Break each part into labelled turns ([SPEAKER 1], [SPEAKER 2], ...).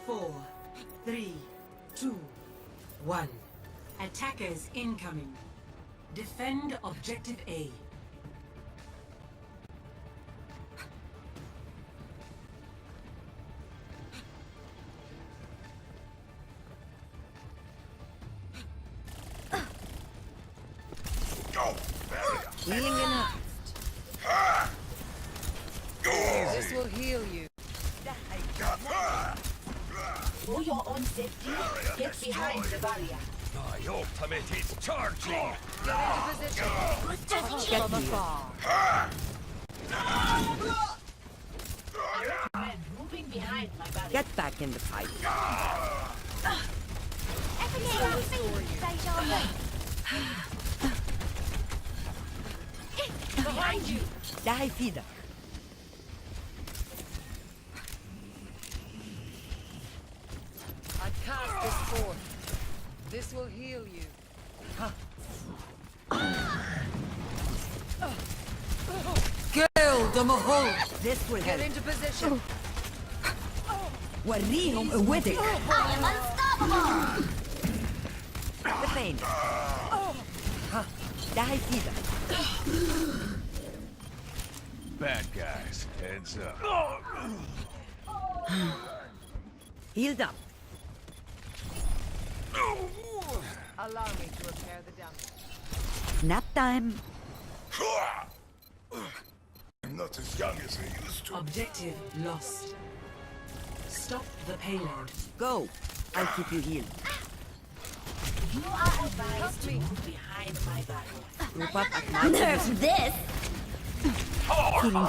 [SPEAKER 1] 4, 3, 2, 1. Attackers incoming. Defend objective A.
[SPEAKER 2] Healing enhanced. This will heal you.
[SPEAKER 3] For your own safety, get behind the barrier.
[SPEAKER 4] My ultimate is charging!
[SPEAKER 2] Get into position.
[SPEAKER 3] Get
[SPEAKER 2] From afar.
[SPEAKER 3] I recommend moving behind my barrier.
[SPEAKER 2] Get back in the fight.
[SPEAKER 3] Behind you.
[SPEAKER 2] Die Fida. I cast this forth. This will heal you.
[SPEAKER 1] Kill the Mahol!
[SPEAKER 2] This will get into position. وريهم قوتك.
[SPEAKER 3] I am unstoppable.
[SPEAKER 2] The pain. Die Fida.
[SPEAKER 4] Bad guys, heads up.
[SPEAKER 2] Healed up. Allow me to repair the damage. Nap time.
[SPEAKER 4] I'm not as young as I used to.
[SPEAKER 1] Objective lost. Stop the payload.
[SPEAKER 2] Go. I'll keep you healed.
[SPEAKER 3] You are advised to move behind my barrier.
[SPEAKER 2] Group up at my
[SPEAKER 3] Nerf this.
[SPEAKER 2] healing.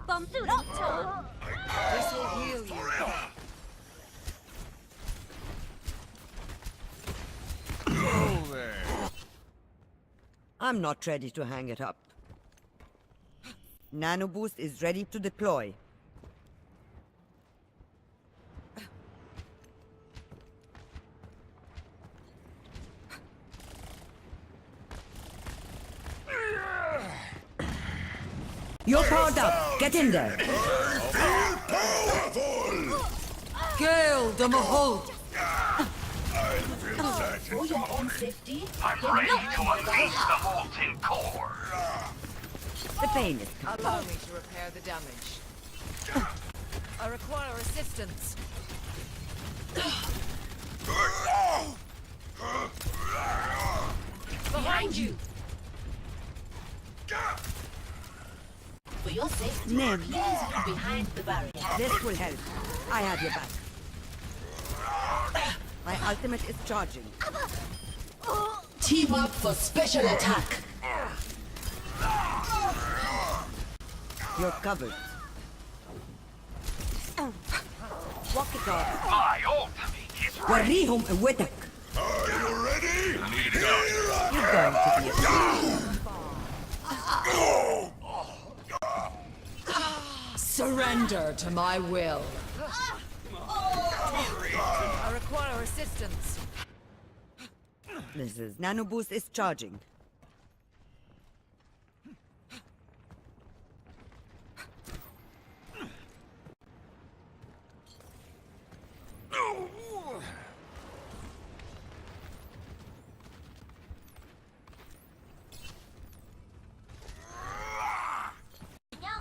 [SPEAKER 3] Bomb
[SPEAKER 2] This will heal you.
[SPEAKER 4] Oh, there.
[SPEAKER 2] I'm not ready to hang it up. Nano boost is ready to deploy. You're powered up. Get in there.
[SPEAKER 1] Kill the Mahol!
[SPEAKER 3] For your own safety,
[SPEAKER 4] I'm ready to unleash the molten core.
[SPEAKER 2] The pain is
[SPEAKER 5] Allow me to repair the damage. I require assistance.
[SPEAKER 3] behind you. For your safety,
[SPEAKER 2] Nev.
[SPEAKER 3] please move behind the barrier.
[SPEAKER 2] This will help. I have your back. My ultimate is charging.
[SPEAKER 3] Team up for special attack.
[SPEAKER 2] You're covered. Walk it off.
[SPEAKER 4] My ultimate is
[SPEAKER 2] وريهم قوتك.
[SPEAKER 4] Are you ready? Need help.
[SPEAKER 2] You're going to be a
[SPEAKER 5] Surrender to my will. I require assistance.
[SPEAKER 2] This is Nano Boost is charging.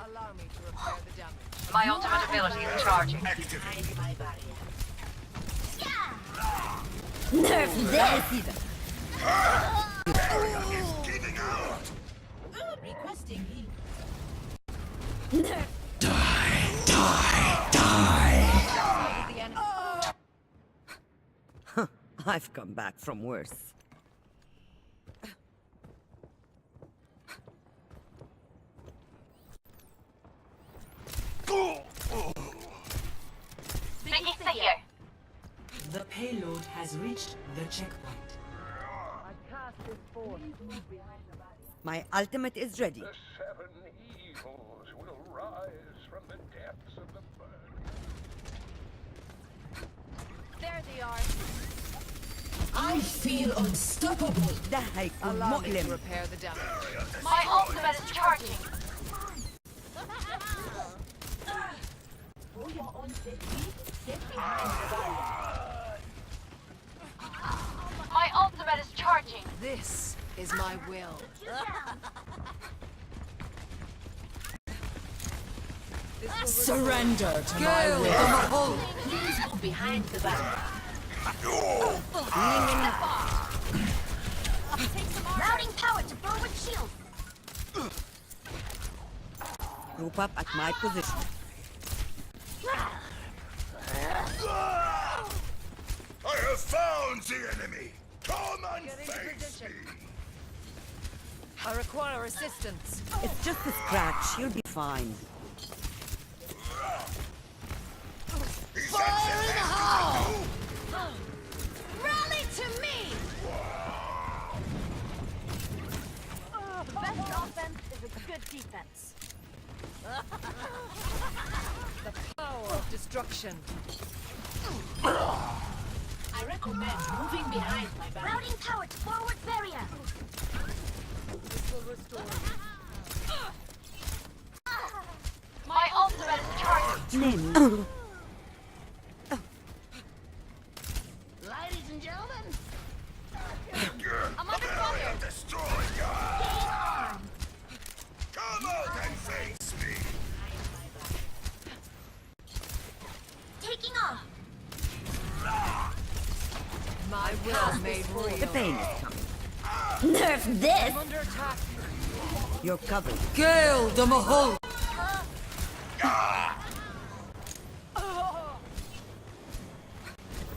[SPEAKER 5] Allow me to repair the damage.
[SPEAKER 6] My ultimate ability is charging.
[SPEAKER 3] Behind my barrier.
[SPEAKER 2] Nerf this!
[SPEAKER 3] Requesting heal.
[SPEAKER 2] I've come back from worse.
[SPEAKER 1] The payload has reached the checkpoint.
[SPEAKER 2] My ultimate is ready.
[SPEAKER 4] The seven evils will rise from the depths of the burning.
[SPEAKER 5] There they are.
[SPEAKER 3] I feel unstoppable.
[SPEAKER 2] ده هيكون
[SPEAKER 5] Allow me to
[SPEAKER 2] مؤلم.
[SPEAKER 5] repair the damage.
[SPEAKER 6] My ultimate is charging.
[SPEAKER 3] For your own safety, get
[SPEAKER 6] My ultimate is charging.
[SPEAKER 5] This is my will.
[SPEAKER 1] Surrender to my will. Damahol.
[SPEAKER 3] Please move behind the back.
[SPEAKER 6] Routing power to forward shield.
[SPEAKER 2] Group up at my position.
[SPEAKER 7] I have found the enemy! Come and
[SPEAKER 5] Get into
[SPEAKER 7] face
[SPEAKER 5] position.
[SPEAKER 7] me!
[SPEAKER 5] I require assistance.
[SPEAKER 2] It's just a scratch. You'll be fine.
[SPEAKER 7] Fire in the hole!
[SPEAKER 6] Rally to me! The best offense is a good defense.
[SPEAKER 5] The power of destruction.
[SPEAKER 3] I recommend moving behind my back.
[SPEAKER 6] Routing power to forward barrier.
[SPEAKER 5] This will restore me.
[SPEAKER 6] My ultimate is charging.
[SPEAKER 2] Name.
[SPEAKER 3] Ladies and gentlemen,
[SPEAKER 6] I'm under
[SPEAKER 7] I
[SPEAKER 6] fire.
[SPEAKER 7] have destroyed you! Come out and face me!
[SPEAKER 6] Taking off.
[SPEAKER 5] My will made
[SPEAKER 2] The
[SPEAKER 5] real.
[SPEAKER 2] pain is coming.
[SPEAKER 3] nerf this.
[SPEAKER 5] I'm under attack.
[SPEAKER 2] You're covered.
[SPEAKER 1] Gale Damahol.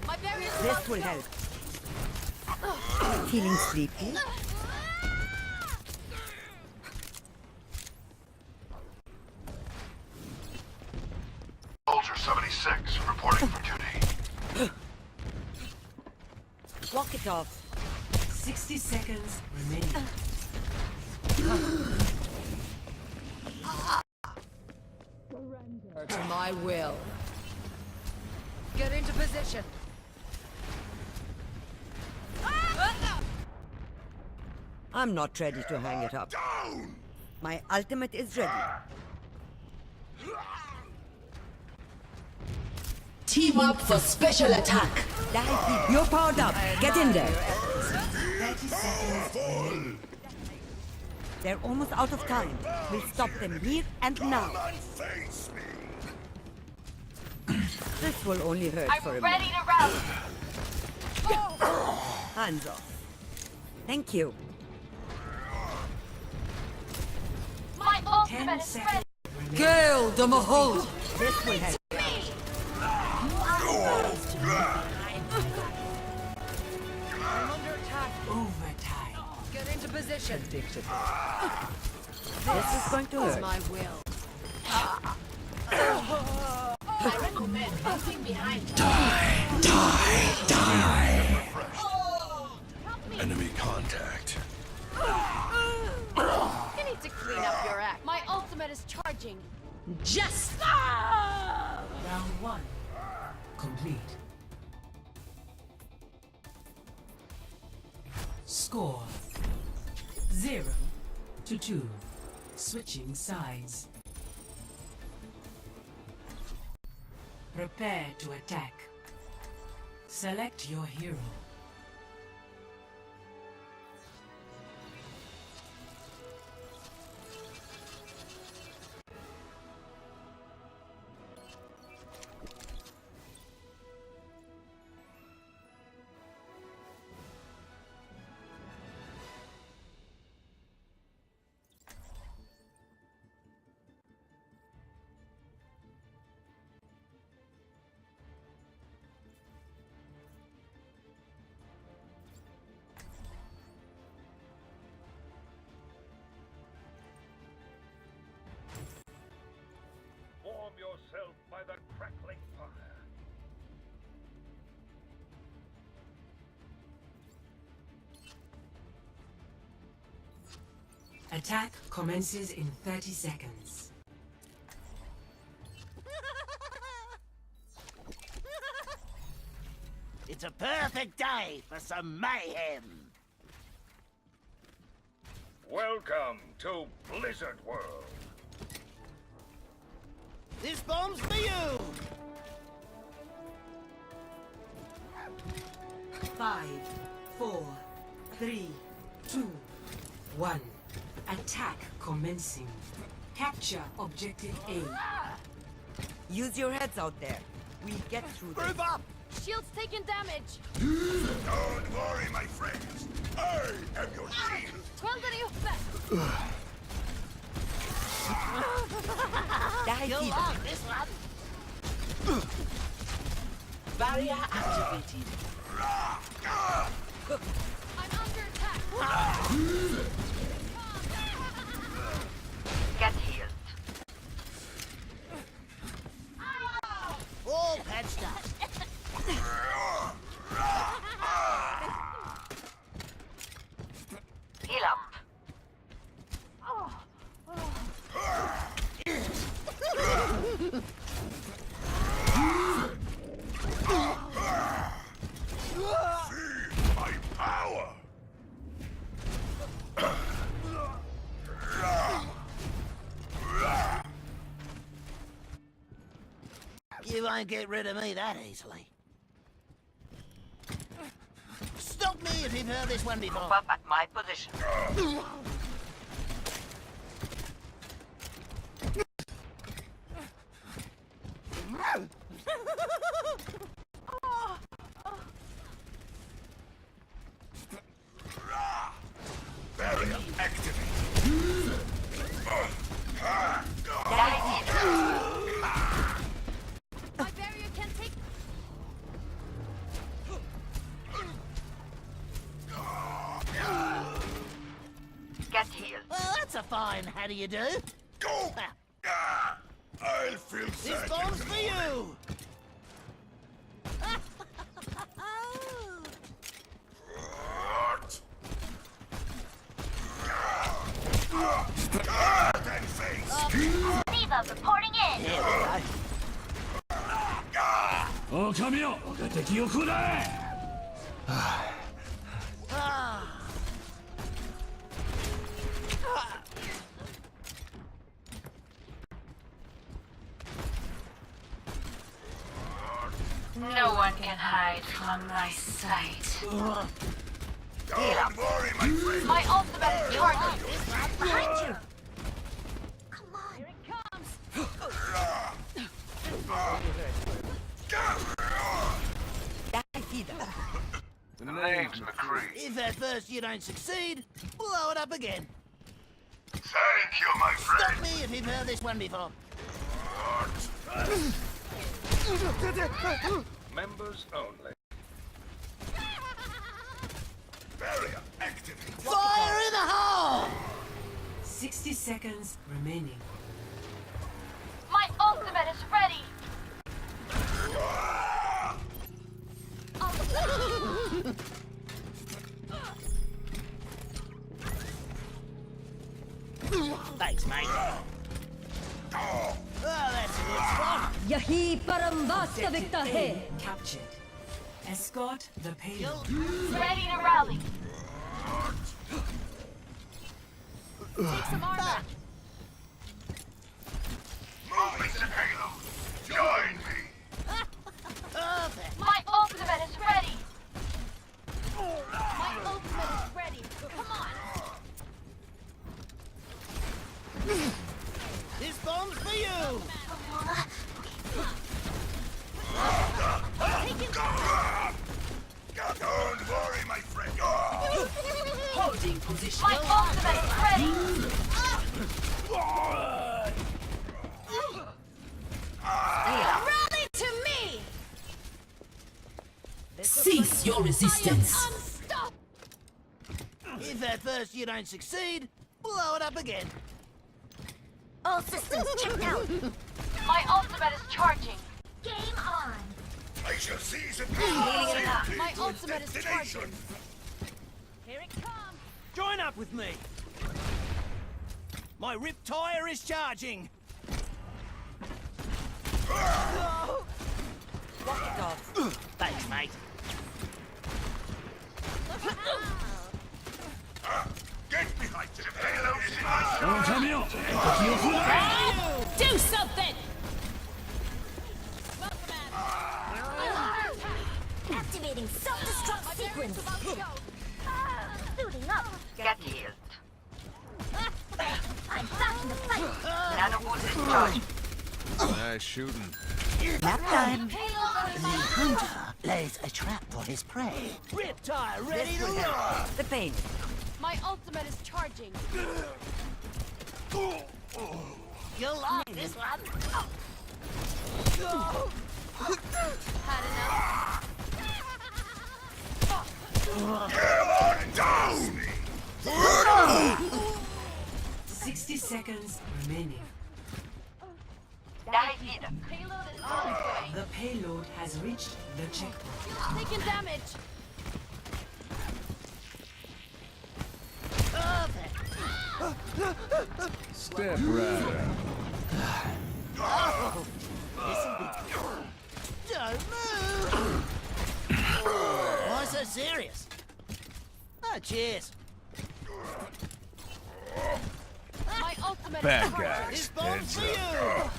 [SPEAKER 6] My barrier is
[SPEAKER 2] This will help. Feeling sleepy?
[SPEAKER 7] Soldier 76, reporting for duty.
[SPEAKER 2] Walk it off.
[SPEAKER 1] 60 seconds remaining.
[SPEAKER 5] To my will. Get into position.
[SPEAKER 2] I'm not ready to hang it up.
[SPEAKER 7] Down!
[SPEAKER 2] My ultimate is ready.
[SPEAKER 3] Team up for special attack.
[SPEAKER 2] You're powered up. Get in there.
[SPEAKER 1] 30 seconds remaining.
[SPEAKER 2] They're almost out of time. We'll stop them here and now.
[SPEAKER 7] Come and face me!
[SPEAKER 2] This will only hurt for
[SPEAKER 6] I'm
[SPEAKER 2] a
[SPEAKER 6] ready
[SPEAKER 2] minute.
[SPEAKER 6] to rally.
[SPEAKER 2] Hands off. Thank you.
[SPEAKER 6] My
[SPEAKER 1] 10
[SPEAKER 6] ultimate is
[SPEAKER 1] seconds
[SPEAKER 6] ready.
[SPEAKER 1] remaining. Gale Damahol.
[SPEAKER 2] This will help.
[SPEAKER 5] I'm under attack.
[SPEAKER 1] Overtime.
[SPEAKER 5] Get into position.
[SPEAKER 2] This is going to
[SPEAKER 5] This is
[SPEAKER 2] hurt.
[SPEAKER 5] my will.
[SPEAKER 3] I recommend moving behind.
[SPEAKER 7] Enemy contact.
[SPEAKER 6] You need to clean up your act. My ultimate is charging.
[SPEAKER 3] Just
[SPEAKER 1] Round 1 complete. Score 0-2. Switching sides. Prepare to attack. Select your hero.
[SPEAKER 4] Warm yourself by the crackling fire.
[SPEAKER 1] Attack commences in 30 seconds.
[SPEAKER 8] It's a perfect day for some mayhem.
[SPEAKER 4] Welcome to Blizzard World.
[SPEAKER 8] This bomb's for you.
[SPEAKER 1] 5, 4, 3, 2, 1. Attack commencing. Capture objective A.
[SPEAKER 5] Use your heads out there. We'll get through this.
[SPEAKER 8] Move up!
[SPEAKER 6] Shield's taking damage.
[SPEAKER 7] Don't worry, my friends. I am your shield.
[SPEAKER 6] Tvärdare uppe.
[SPEAKER 5] You'll love this one.
[SPEAKER 1] Barrier activated.
[SPEAKER 6] I'm under attack.
[SPEAKER 2] Get healed.
[SPEAKER 8] All patched up.
[SPEAKER 2] Heal up.
[SPEAKER 7] Feel my power.
[SPEAKER 8] You won't get rid of me that easily. Stop me if you've heard this one before.
[SPEAKER 2] Move up at my position.
[SPEAKER 7] Barrier activated.
[SPEAKER 6] My barrier can take.
[SPEAKER 2] Get healed.
[SPEAKER 8] Well, that's a fine how do you do.
[SPEAKER 7] Go. Ah, I'll feel
[SPEAKER 8] This
[SPEAKER 7] sad.
[SPEAKER 8] bomb's for you.
[SPEAKER 7] That face.
[SPEAKER 6] Diva reporting in.
[SPEAKER 8] Here we go.
[SPEAKER 9] 狼よ敵を食らえ
[SPEAKER 3] No one can hide from my sight.
[SPEAKER 7] Don't worry, my friend.
[SPEAKER 6] My ultimate is charging. Behind you. Come on. Here it comes.
[SPEAKER 4] The name's McCree.
[SPEAKER 8] If at first you don't succeed, blow it up again.
[SPEAKER 7] Thank you, my
[SPEAKER 8] Stop
[SPEAKER 7] friend.
[SPEAKER 8] me if you've heard this one before.
[SPEAKER 4] Members only.
[SPEAKER 7] Barrier activated.
[SPEAKER 8] Fire in the hole!
[SPEAKER 1] 60 seconds remaining.
[SPEAKER 6] My ultimate is ready.
[SPEAKER 8] Thanks, mate. Oh, that's a good spot.
[SPEAKER 10] यही परम वास्तविकता है
[SPEAKER 1] Captured. Escort the payload.
[SPEAKER 6] Ready to rally. Take some armor.
[SPEAKER 7] Moving to payload. Join me.
[SPEAKER 8] Perfect.
[SPEAKER 6] My ultimate is ready. My ultimate is ready. Come on.
[SPEAKER 8] This bomb's for you.
[SPEAKER 7] Don't worry, my friend.
[SPEAKER 1] Holding position.
[SPEAKER 6] My ultimate is ready. Rally to me.
[SPEAKER 1] Cease your resistance.
[SPEAKER 6] Unstop.
[SPEAKER 8] If at first you don't succeed, blow it up again.
[SPEAKER 6] All systems checked out. My ultimate is charging. Game on.
[SPEAKER 7] I shall seize it.
[SPEAKER 6] My ultimate is charging. Here it comes.
[SPEAKER 8] Join up with me. My rip tire is charging.
[SPEAKER 5] Walk it off.
[SPEAKER 8] Thanks, mate.
[SPEAKER 7] Get behind the payload is in my
[SPEAKER 9] 狼よ敵を食らえ
[SPEAKER 10] Do something
[SPEAKER 6] Activating self-destruct sequence. It's about to go. Suiting up.
[SPEAKER 2] Get healed.
[SPEAKER 6] I'm back in the fight.
[SPEAKER 2] Nanobot is charged.
[SPEAKER 11] Nice shooting.
[SPEAKER 8] Nap time.
[SPEAKER 6] Payload
[SPEAKER 8] The hunter lays a trap for his prey. Riptide ready to roar.
[SPEAKER 2] The pain.
[SPEAKER 6] My ultimate is charging.
[SPEAKER 8] You'll like this one.
[SPEAKER 6] Had enough.
[SPEAKER 7] Down!
[SPEAKER 1] 60 seconds remaining.
[SPEAKER 6] Payload is on its way.
[SPEAKER 1] The payload has reached the checkpoint.
[SPEAKER 6] Taking damage.
[SPEAKER 11] Step right up.
[SPEAKER 8] Don't move. Why so serious? Oh, cheers.
[SPEAKER 6] My ultimate
[SPEAKER 11] Bad
[SPEAKER 6] is charging.
[SPEAKER 11] guys.
[SPEAKER 8] This bomb's
[SPEAKER 11] Heads
[SPEAKER 8] for
[SPEAKER 11] up.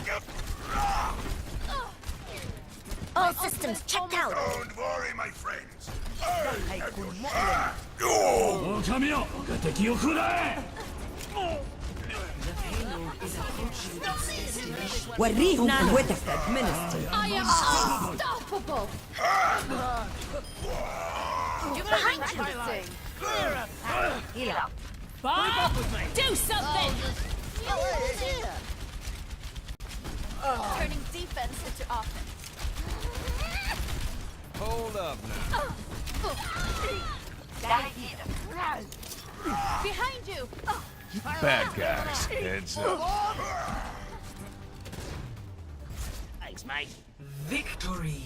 [SPEAKER 8] you.
[SPEAKER 6] All systems checked out.
[SPEAKER 7] Don't worry, my friends. I am your shield.
[SPEAKER 9] 狼よ我が敵を食らえ
[SPEAKER 1] The payload is approaching its destination.
[SPEAKER 2] Nanobot is administered.
[SPEAKER 6] I am unstoppable. You're gonna be practicing.
[SPEAKER 2] Heal up.
[SPEAKER 10] Bob, do something.
[SPEAKER 6] Turning defense into offense.
[SPEAKER 11] Hold up now.
[SPEAKER 6] Behind you.
[SPEAKER 11] Bad guys. Heads up.
[SPEAKER 8] Thanks, mate.
[SPEAKER 1] Victory!